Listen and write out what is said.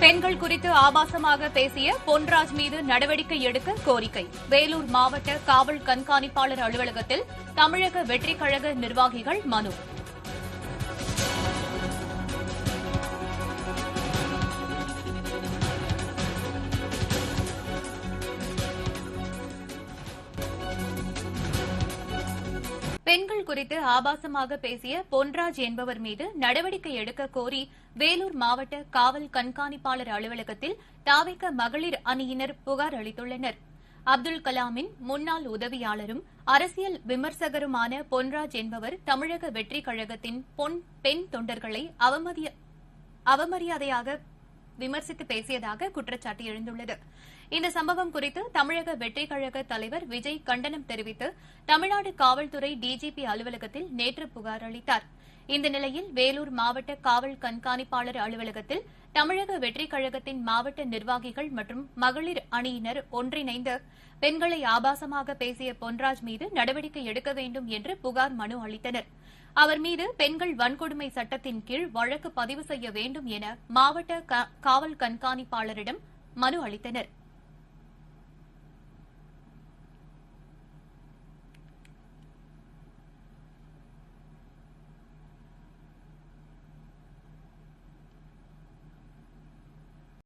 பெண்கள் குறித்து ஆபாசமாக பேசிய பொன்ராஜ் மீது நடவடிக்கை எடுக்க கோரிக்கை. வேலூர் மாவட்ட காவல் கண்காணிப்பாளர் அலுவலகத்தில் தமிழக வெற்றிக் கழக நிர்வாகிகள் மனு. பெண்கள் குறித்து ஆபாசமாக பேசிய பொன்ராஜ் என்பவர் மீது நடவடிக்கை எடுக்க கோரி வேலூர் மாவட்ட காவல் கண்காணிப்பாளர் அலுவலகத்தில் தாவேக மகளிர் அணியினர் புகார் அளித்துள்ளனர். அப்துல் கலாமின் முன்னாள் உதவியாளரும் அரசியல் விமர்சகருமான பொன்ராஜ் என்பவர் தமிழக வெற்றிக் கழகத்தின் பெண் தொண்டர்களை அவமரியாதையாக விமர்சித்து பேசியதாக குற்றச்சாட்டு எழுந்துள்ளது. இந்த சம்பவம் குறித்து தமிழக வெற்றிக் கழக தலைவர் விஜய் கண்டனம் தெரிவித்து தமிழ்நாடு காவல்துறை டிஜிபி அலுவலகத்தில் நேற்று புகார் அளித்தார். இந்த நிலையில் வேலூர் மாவட்ட காவல் கண்காணிப்பாளர் அலுவலகத்தில் தமிழக வெற்றிக் கழகத்தின் மாவட்ட நிர்வாகிகள் மற்றும் மகளிர் அணியினர் ஒன்றிணைந்து பெண்களை ஆபாசமாக பேசிய பொன்ராஜ் மீது நடவடிக்கை எடுக்க வேண்டும் என்று புகார் மனு அளித்தனர். அவர் மீது பெண்கள் வன்கொடுமை சட்டத்தின் கீழ் வழக்கு பதிவு செய்ய வேண்டும் என மாவட்ட காவல் கண்காணிப்பாளரிடம் மனு அளித்தனர்.